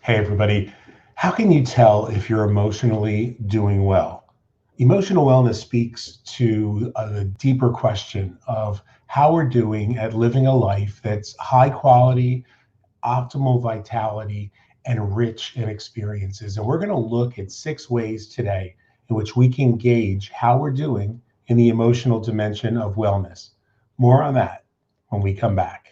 Hey, everybody. How can you tell if you're emotionally doing well? Emotional wellness speaks to a deeper question of how we're doing at living a life that's high quality, optimal vitality, and rich in experiences. And we're going to look at 6 ways today in which we can gauge how we're doing in the emotional dimension of wellness. More on that when we come back.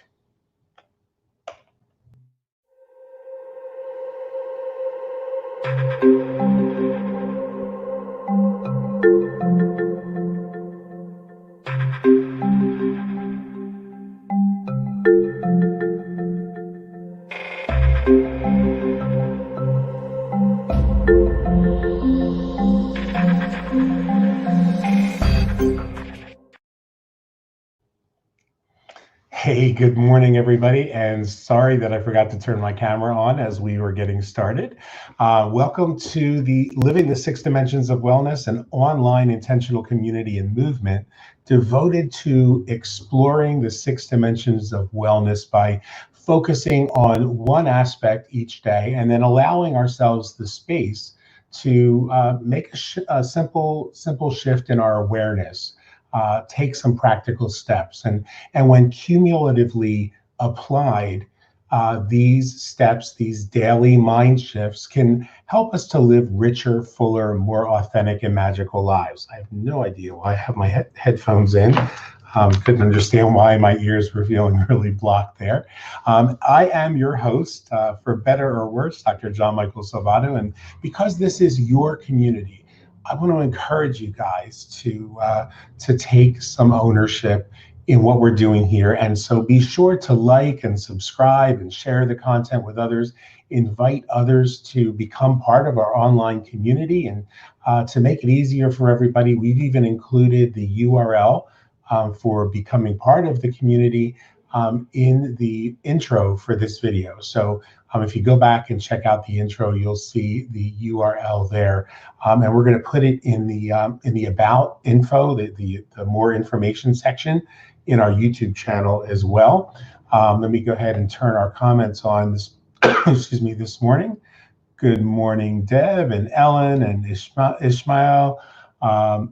Hey, good morning, everybody. And sorry that I forgot to turn my camera on as we were getting started. Welcome to the Living the Six Dimensions of Wellness, an online intentional community and movement devoted to exploring the 6 dimensions of wellness by focusing on one aspect each day and then allowing ourselves the space to make a simple shift in our awareness. Take some practical steps. And when cumulatively applied, these steps, these daily mind shifts can help us to live richer, fuller, more authentic and magical lives. I have no idea why I have my headphones in. Couldn't understand why my ears were feeling really blocked there. I am your host, for better or worse, Dr. John Michael Salvato. And because this is your community, I want to encourage you guys to take some ownership in what we're doing here. And so be sure to like and subscribe and share the content with others. Invite others to become part of our online community. And to make it easier for everybody, we've even included the URL for becoming part of the community in the intro for this video. So if you go back and check out the intro, you'll see the URL there, and we're going to put it in the about info, the more information section in our YouTube channel as well. Let me go ahead and turn our comments on this. Excuse me, this morning. Good morning, Deb and Ellen and Ishmael.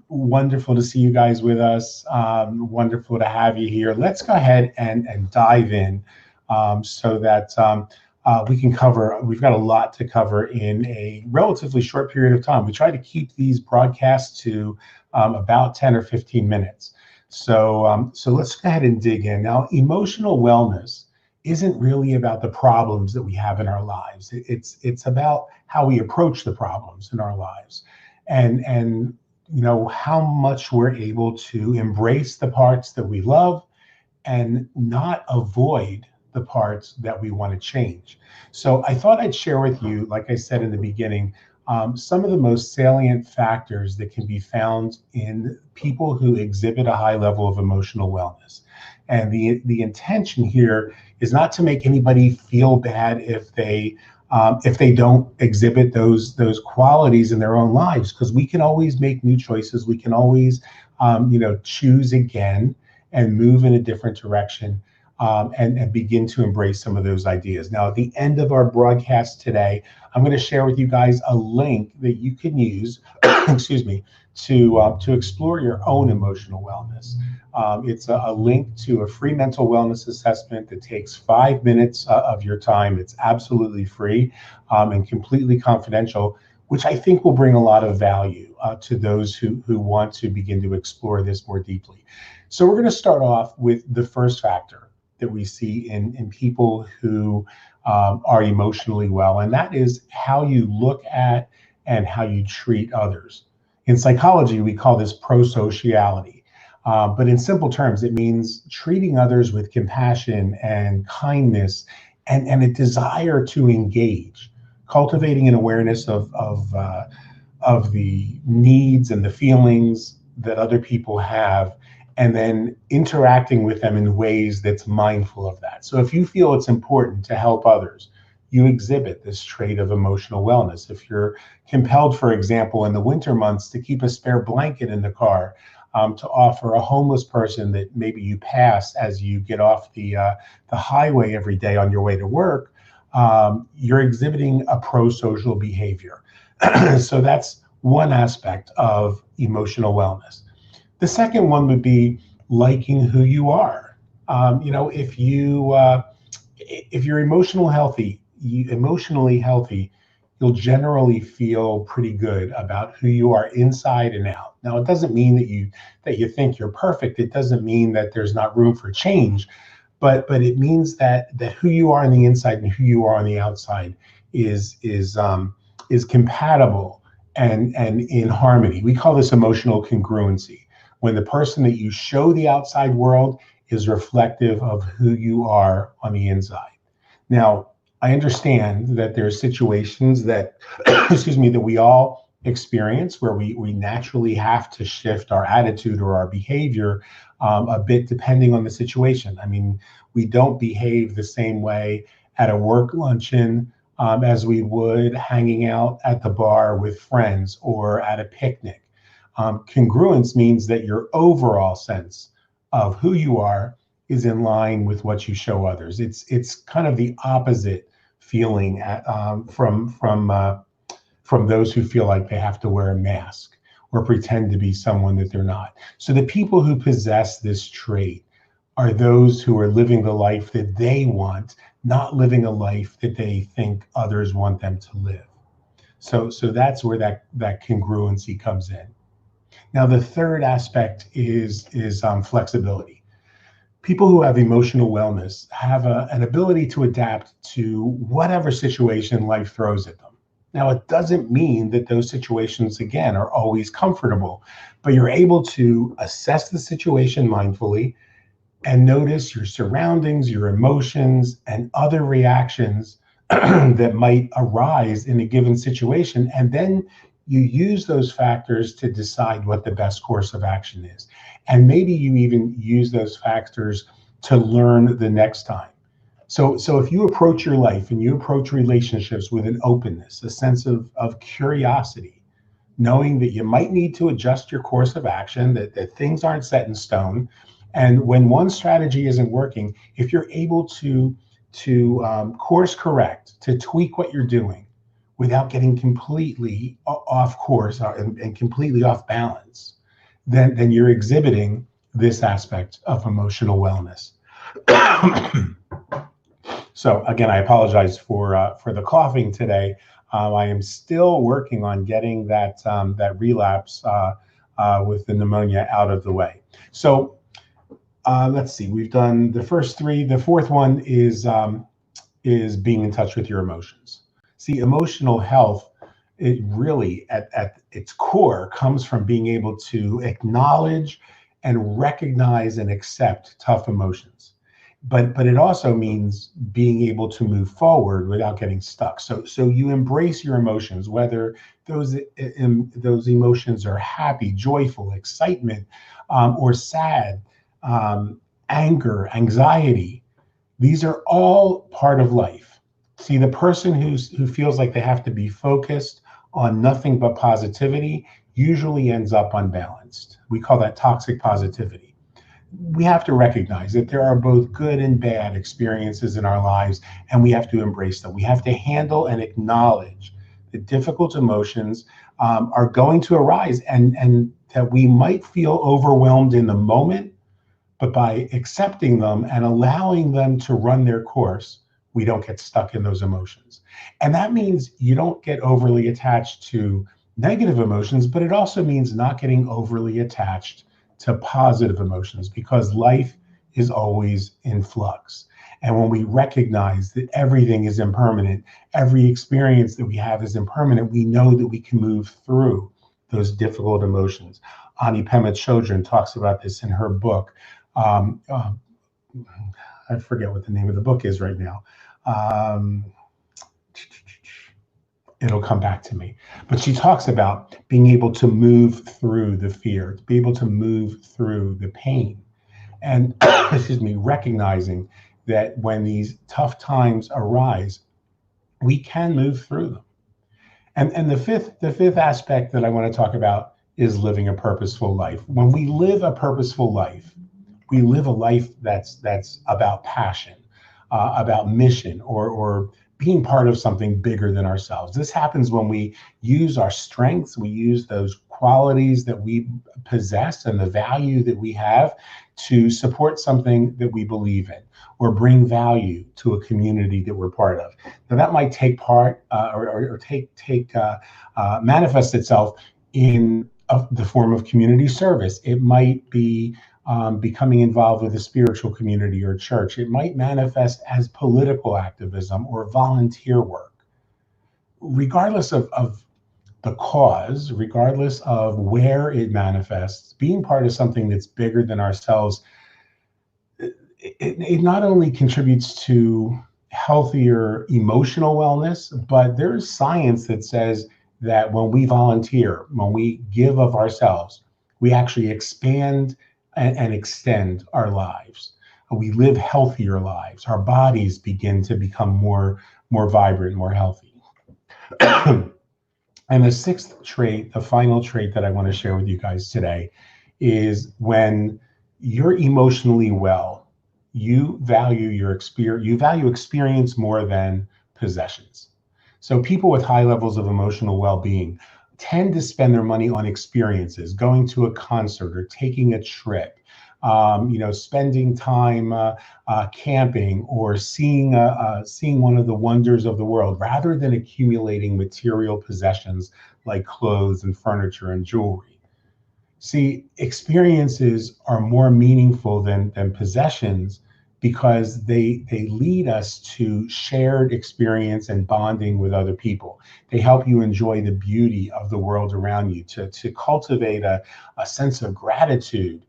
Wonderful to see you guys with us. Wonderful to have you here. Let's go ahead and dive in so that we can cover, we've got a lot to cover in a relatively short period of time. We try to keep these broadcasts to about 10 or 15 minutes. So let's go ahead and dig in. Now, emotional wellness isn't really about the problems that we have in our lives. It's about how we approach the problems in our lives, and you know, how much we're able to embrace the parts that we love and not avoid the parts that we want to change. So I thought I'd share with you, like I said in the beginning, some of the most salient factors that can be found in people who exhibit a high level of emotional wellness. And the intention here is not to make anybody feel bad if they don't exhibit those qualities in their own lives, because we can always make new choices. We can always choose again and move in a different direction, and begin to embrace some of those ideas. Now, at the end of our broadcast today, I'm going to share with you guys a link that you can use, excuse me, to explore your own emotional wellness. It's a link to a free mental wellness assessment that takes 5 minutes of your time. It's absolutely free and completely confidential, which I think will bring a lot of value to those who want to begin to explore this more deeply. So we're going to start off with the first factor that we see in people who are emotionally well, and that is how you look at and how you treat others. In psychology, we call this prosociality. But in simple terms, it means treating others with compassion and kindness and a desire to engage, cultivating an awareness of the needs and the feelings that other people have, and then interacting with them in ways that's mindful of that. So if you feel it's important to help others, you exhibit this trait of emotional wellness. If you're compelled, for example, in the winter months to keep a spare blanket in the car, to offer a homeless person that maybe you pass as you get off the highway every day on your way to work, you're exhibiting a pro-social behavior. So that's one aspect of emotional wellness. The second one would be liking who you are. If you're emotionally healthy, you'll generally feel pretty good about who you are inside and out. Now, it doesn't mean that you think you're perfect. It doesn't mean that there's not room for change, but it means that who you are on the inside and who you are on the outside is compatible and in harmony. We call this emotional congruency. When the person that you show the outside world is reflective of who you are on the inside. Now, I understand that there are situations that, excuse me, that we all experience where we naturally have to shift our attitude or our behavior a bit depending on the situation. I mean, we don't behave the same way at a work luncheon as we would hanging out at the bar with friends or at a picnic. Congruence means that your overall sense of who you are is in line with what you show others. It's kind of the opposite feeling from those who feel like they have to wear a mask or pretend to be someone that they're not. So the people who possess this trait are those who are living the life that they want, not living a life that they think others want them to live. So that's where that congruency comes in. Now, the third aspect is flexibility. People who have emotional wellness have an ability to adapt to whatever situation life throws at them. Now, it doesn't mean that those situations, again, are always comfortable, but you're able to assess the situation mindfully and notice your surroundings, your emotions, and other reactions that might arise in a given situation. And then you use those factors to decide what the best course of action is. And maybe you even use those factors to learn the next time. So if you approach your life and you approach relationships with an openness, a sense of curiosity, knowing that you might need to adjust your course of action, that things aren't set in stone. And when one strategy isn't working, if you're able to course correct, to tweak what you're doing without getting completely off course and completely off balance, then you're exhibiting this aspect of emotional wellness. So again, I apologize for the coughing today. I am still working on getting that relapse with the pneumonia out of the way. So let's see. We've done the first three. The fourth one is being in touch with your emotions. See, emotional health, it really at its core comes from being able to acknowledge and recognize and accept tough emotions. But it also means being able to move forward without getting stuck. So you embrace your emotions, whether those emotions are happy, joyful, excitement, or sad, anger, anxiety. These are all part of life. See, the person who feels like they have to be focused on nothing but positivity usually ends up unbalanced. We call that toxic positivity. We have to recognize that there are both good and bad experiences in our lives, and we have to embrace them. We have to handle and acknowledge that difficult emotions are going to arise, and that we might feel overwhelmed in the moment, but by accepting them and allowing them to run their course, we don't get stuck in those emotions. And that means you don't get overly attached to negative emotions, but it also means not getting overly attached to positive emotions, because life is always in flux. And when we recognize that everything is impermanent, every experience that we have is impermanent, we know that we can move through those difficult emotions. Ani Pema Chodron talks about this in her book. I forget what the name of the book is right now. It'll come back to me. But she talks about being able to move through the fear, to be able to move through the pain. And excuse me, recognizing that when these tough times arise, we can move through them. And the fifth aspect that I want to talk about is living a purposeful life. When we live a purposeful life, we live a life that's about passion, about mission, or being part of something bigger than ourselves. This happens when we use our strengths, we use those qualities that we possess and the value that we have to support something that we believe in or bring value to a community that we're part of. Now that might take part or manifest itself in the form of community service. It might be becoming involved with a spiritual community or church. It might manifest as political activism or volunteer work. Regardless of the cause, regardless of where it manifests, being part of something that's bigger than ourselves, it not only contributes to healthier emotional wellness, but there's science that says that when we volunteer, when we give of ourselves, we actually expand and extend our lives. We live healthier lives. Our bodies begin to become more vibrant, more healthy. And the sixth trait, the final trait that I want to share with you guys today, is when you're emotionally well, you value your experience. You value experience more than possessions. So people with high levels of emotional well-being tend to spend their money on experiences, going to a concert or taking a trip, spending time camping or seeing one of the wonders of the world, rather than accumulating material possessions like clothes and furniture and jewelry. See, experiences are more meaningful than possessions because they lead us to shared experience and bonding with other people. They help you enjoy the beauty of the world around you, to cultivate a sense of gratitude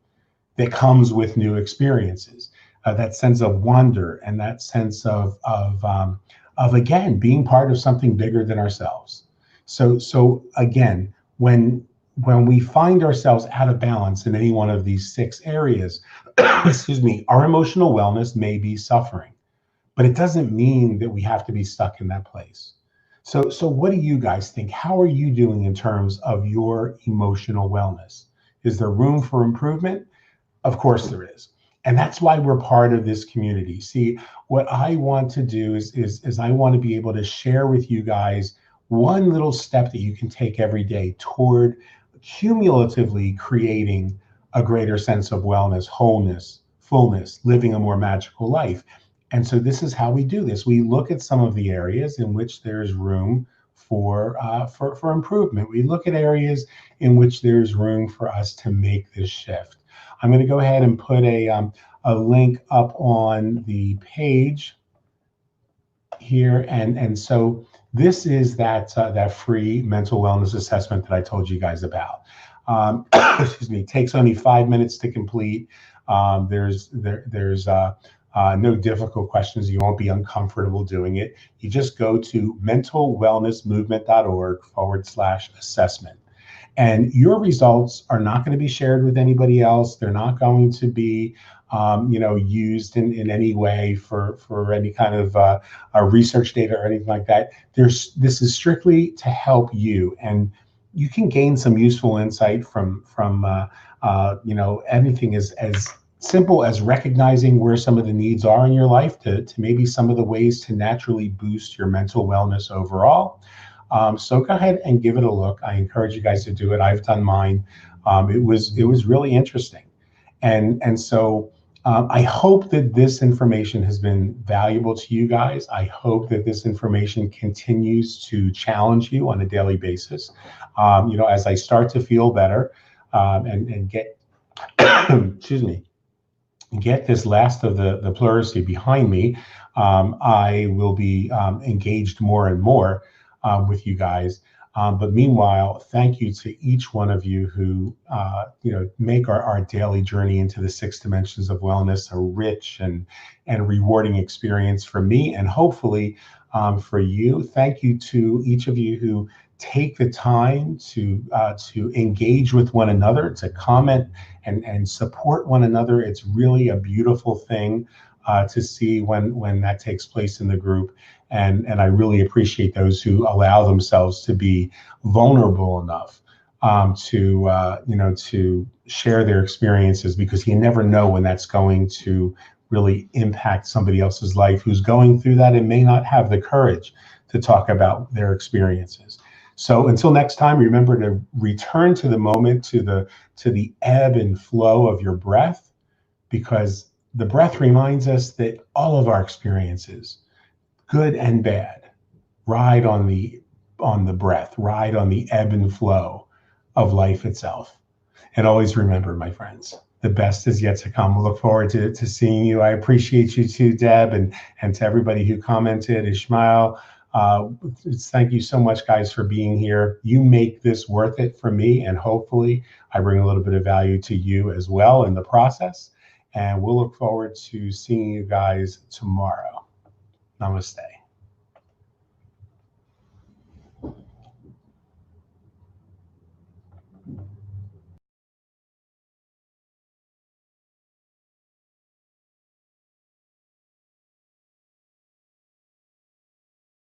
that comes with new experiences, that sense of wonder and that sense of again being part of something bigger than ourselves. So again, when we find ourselves out of balance in any one of these six areas, excuse me, our emotional wellness may be suffering, but it doesn't mean that we have to be stuck in that place. So what do you guys think? How are you doing in terms of your emotional wellness? Is there room for improvement? Of course there is. And that's why we're part of this community. See, what I want to do is I want to be able to share with you guys one little step that you can take every day toward cumulatively creating a greater sense of wellness, wholeness, fullness, living a more magical life. And so this is how we do this. We look at some of the areas in which there's room for improvement. We look at areas in which there's room for us to make this shift. I'm going to go ahead and put a link up on the page here, and so this is that free mental wellness assessment that I told you guys about. Excuse me. It takes only 5 minutes to complete. There's no difficult questions. You won't be uncomfortable doing it. You just go to mentalwellnessmovement.org/assessment. And your results are not going to be shared with anybody else. They're not going to be, used in any way for any kind of research data or anything like that. This is strictly to help you, and you can gain some useful insight from anything as simple as recognizing where some of the needs are in your life to maybe some of the ways to naturally boost your mental wellness overall. So go ahead and give it a look. I encourage you guys to do it. I've done mine. It was really interesting. And so I hope that this information has been valuable to you guys. I hope that this information continues to challenge you on a daily basis. As I start to feel better and get, excuse me, get this last of the pleurisy behind me, I will be engaged more and more with you guys. But meanwhile, thank you to each one of you who make our daily journey into the 6 dimensions of wellness a rich and rewarding experience for me, and hopefully for you. Thank you to each of you who take the time to engage with one another, to comment and support one another. It's really a beautiful thing to see when that takes place in the group. And I really appreciate those who allow themselves to be vulnerable enough to share their experiences, because you never know when that's going to really impact somebody else's life who's going through that and may not have the courage to talk about their experiences. So until next time, remember to return to the moment, to the ebb and flow of your breath, because the breath reminds us that all of our experiences, good and bad, ride on the breath, ride on the ebb and flow of life itself. And always remember, my friends, the best is yet to come. We'll look forward to seeing you. I appreciate you too, Deb, and to everybody who commented, Ishmael. Thank you so much, guys, for being here. You make this worth it for me, and hopefully I bring a little bit of value to you as well in the process. And we'll look forward to seeing you guys tomorrow. Namaste.